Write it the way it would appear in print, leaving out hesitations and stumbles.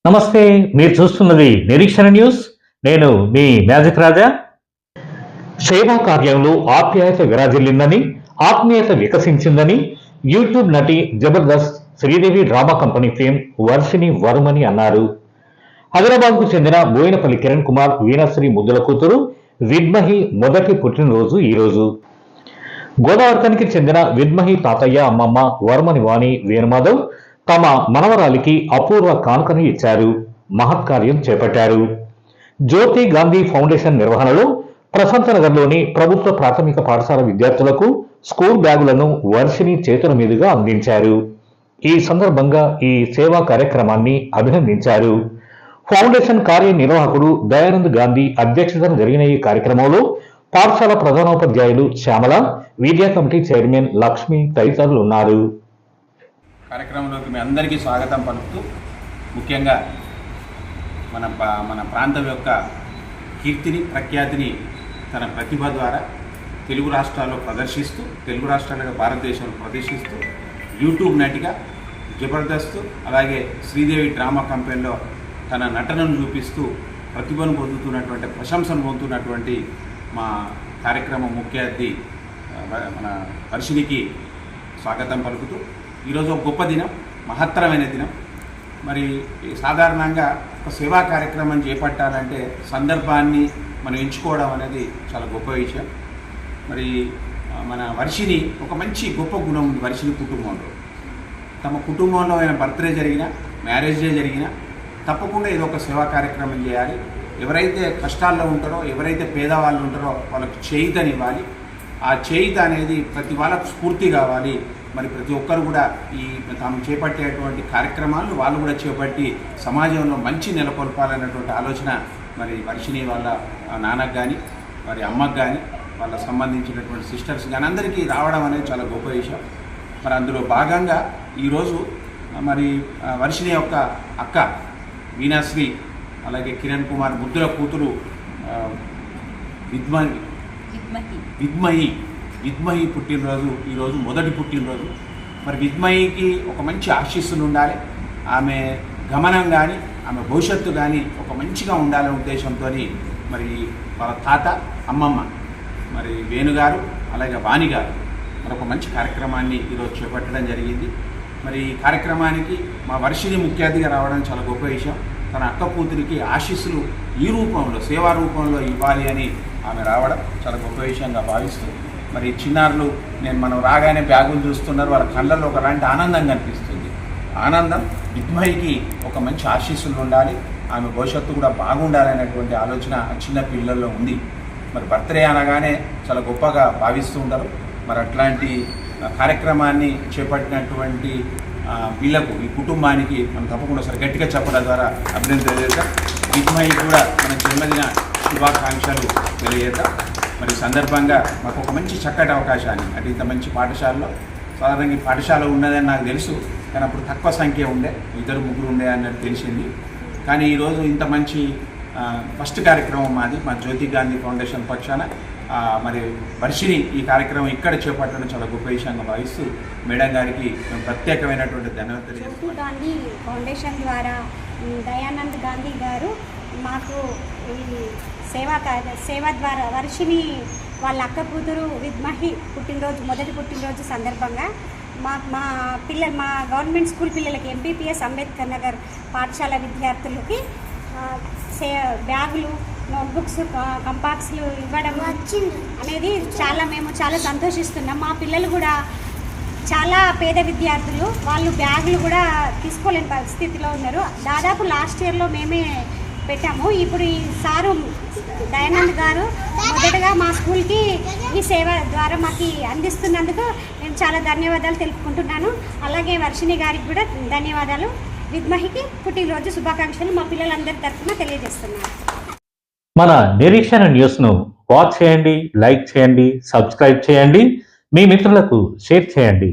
నమస్తే, మీరు చూస్తున్నది నిరీక్షణ న్యూస్. నేను మీ మ్యాజిక్ రాజా. సేవా కార్యంలో ఆప్యాయత విరాజిల్లిందని, ఆత్మీయత వికసించిందని యూట్యూబ్ నటి Jabardasth Sridevi drama company fame Varshini వర్మని అన్నారు. హైదరాబాద్కు చెందిన బోయినపల్లి కిరణ్ కుమార్ వీణశ్రీ ముద్దుల కూతురు విద్మహి మొదటి పుట్టినరోజు ఈరోజు. గోదావరిఖనికి చెందిన విద్మహి తాతయ్య అమ్మమ్మ వర్మని వాణి వేణుమాధవ్ తమ మనవరాలికి అపూర్వ కానుకను ఇచ్చారు. మహత్కార్యం చేపట్టారు. జ్యోతి గాంధీ ఫౌండేషన్ నిర్వహణలో ప్రశాంత్ నగర్లోని ప్రభుత్వ ప్రాథమిక పాఠశాల విద్యార్థులకు స్కూల్ బ్యాగులను వర్షిని చేతుల మీదుగా అందించారు. ఈ సందర్భంగా ఈ సేవా కార్యక్రమాన్ని అభినందించారు. ఫౌండేషన్ కార్యనిర్వాహకుడు దయానంద్ గాంధీ అధ్యక్షతన జరిగిన ఈ కార్యక్రమంలో పాఠశాల ప్రధానోపాధ్యాయులు శ్యామల, విద్యా కమిటీ చైర్మన్ లక్ష్మి తదితరులు ఉన్నారు. కార్యక్రమంలోకి మీ అందరికీ స్వాగతం పలుకుతూ, ముఖ్యంగా మన ప్రాంతం యొక్క కీర్తిని ప్రఖ్యాతిని తన ప్రతిభ ద్వారా తెలుగు రాష్ట్రాల్లో ప్రదర్శిస్తూ, తెలుగు రాష్ట్రాలుగా భారతదేశంలో ప్రదర్శిస్తూ యూట్యూబ్ నటిగా జబర్దస్త్ అలాగే శ్రీదేవి డ్రామా కంపెనీలో తన నటనను చూపిస్తూ ప్రతిభను పొందుతున్నటువంటి, ప్రశంసను పొందుతున్నటువంటి మా కార్యక్రమం ముఖ్య అతిథి మన వర్షినికి స్వాగతం పలుకుతూ, ఈరోజు ఒక గొప్ప దినం, మహత్తరమైన దినం. మరి సాధారణంగా ఒక సేవా కార్యక్రమం చేపట్టాలంటే సందర్భాన్ని మనం ఎంచుకోవడం అనేది చాలా గొప్ప విషయం. మరి మన వర్షిని ఒక మంచి గొప్ప గుణం ఉంది. వర్షిని కుటుంబంలో, తమ కుటుంబంలో ఆయన బర్త్డే జరిగినా, మ్యారేజ్ డే జరిగినా తప్పకుండా ఏదో ఒక సేవా కార్యక్రమం చేయాలి. ఎవరైతే కష్టాల్లో ఉంటారో, ఎవరైతే పేదవాళ్ళు ఉంటారో వాళ్ళకు చేయూతనివ్వాలి. ఆ చేయూత అనేది ప్రతి వాళ్ళకు స్ఫూర్తి కావాలి. మరి ప్రతి ఒక్కరు కూడా ఈ తాము చేపట్టేటువంటి కార్యక్రమాలను వాళ్ళు కూడా చేపట్టి సమాజంలో మంచి నెలకొల్పాలన్నటువంటి ఆలోచన మరి వర్షిని వాళ్ళ నాన్నకు కానీ, మరి అమ్మకు కానీ, వాళ్ళ సంబంధించినటువంటి సిస్టర్స్ కానీ అందరికీ రావడం అనేది చాలా గొప్ప విషయం. మరి అందులో భాగంగా ఈరోజు మరి వర్షిని యొక్క అక్క వీణశ్రీ అలాగే కిరణ్ కుమార్ ముద్దుల కూతురు విద్మహి పుట్టినరోజు ఈరోజు, మొదటి పుట్టినరోజు. మరి విద్మహికి ఒక మంచి ఆశీస్సులు ఉండాలి, ఆమె గమనం కానీ ఆమె భవిష్యత్తు కానీ ఒక మంచిగా ఉండాలనే ఉద్దేశంతో మరి వాళ్ళ తాత అమ్మమ్మ మరి వేణుగారు అలాగే వాణి గారు మరొక మంచి కార్యక్రమాన్ని ఈరోజు చేపట్టడం జరిగింది. మరి ఈ కార్యక్రమానికి మా వర్షిని ముఖ్య అతిథిగా రావడం చాలా గొప్ప విషయం. తన అక్క కూతురికి ఆశీస్సులు ఈ రూపంలో, సేవా రూపంలో ఇవ్వాలి అని ఆమె రావడం చాలా గొప్ప విషయంగా భావిస్తూ, మరి చిన్నారులు మనం రాగానే బ్యాగులు చూస్తున్నారు, వాళ్ళ కళ్ళల్లో ఒకలాంటి ఆనందం కనిపిస్తుంది. ఆనందం విద్మహికి ఒక మంచి ఆశీస్సులు ఉండాలి, ఆమె భవిష్యత్తు కూడా బాగుండాలనేటువంటి ఆలోచన చిన్న పిల్లల్లో ఉంది. మరి బర్త్డే అనగానే చాలా గొప్పగా భావిస్తూ ఉంటారు. మరి అట్లాంటి కార్యక్రమాన్ని చేపట్టినటువంటి వీళ్లకు, ఈ కుటుంబానికి మనం తప్పకుండా సరే గట్టిగా చెప్పడం ద్వారా అభినందన తెలియజేద్దాం. విద్మహి కూడా మన జన్మదిన శుభాకాంక్షలు తెలియజేద్దాం. మరి సందర్భంగా మాకు ఒక మంచి చక్కటి అవకాశాన్ని, అంటే ఇంత మంచి పాఠశాలలో, సాధారణంగా ఈ పాఠశాల ఉన్నదని నాకు తెలుసు, కానీ అప్పుడు తక్కువ సంఖ్య ఉండే, 2-3 ఉండే అన్నట్టు తెలిసింది. కానీ ఈరోజు ఇంత మంచి ఫస్ట్ కార్యక్రమం మాది, మా జ్యోతి గాంధీ ఫౌండేషన్ పక్షాన మరి వర్షిని ఈ కార్యక్రమం ఇక్కడ చేపట్టడం చాలా గొప్ప విషయంగా భావిస్తూ మేడం గారికి మేము ప్రత్యేకమైనటువంటి ధన్యవాదాలు తెలియజేస్తాం. జ్యోతి గాంధీ ఫౌండేషన్ ద్వారా దయానంద్ గాంధీ గారు మాకు ఈ సేవ ద్వారా వర్షిని వాళ్ళ అక్క కూతురు విద్మహి పుట్టినరోజు, మొదటి పుట్టినరోజు సందర్భంగా మా గవర్నమెంట్ స్కూల్ పిల్లలకి, ఎంపీపీఎస్ అంబేద్కర్ నగర్ పాఠశాల విద్యార్థులకి బ్యాగులు, నోట్బుక్స్, కంపాక్స్లు ఇవ్వడం అనేది మేము చాలా సంతోషిస్తున్నాం. మా పిల్లలు కూడా చాలా పేద విద్యార్థులు, వాళ్ళు బ్యాగులు కూడా తీసుకోలేని పరిస్థితిలో ఉన్నారు. దాదాపు లాస్ట్ ఇయర్లో మేమే పెట్టాము. ఇప్పుడు ఈ సారు దయానంద్ గారు మొదటగా మా స్కూల్కి ఈ సేవ ద్వారా మాకు అందిస్తున్నందుకు నేను చాలా ధన్యవాదాలు తెలుపుకుంటున్నాను. అలాగే వర్షిని గారికి కూడా ధన్యవాదాలు. విద్మహికి పుట్టినరోజు శుభాకాంక్షలు మా పిల్లలందరి తరఫున తెలియజేస్తున్నాను. మన నిరీక్షణ న్యూస్ను వాచ్ చేయండి, లైక్ చేయండి, సబ్స్క్రైబ్ చేయండి, మీ మిత్రులకు షేర్ చేయండి.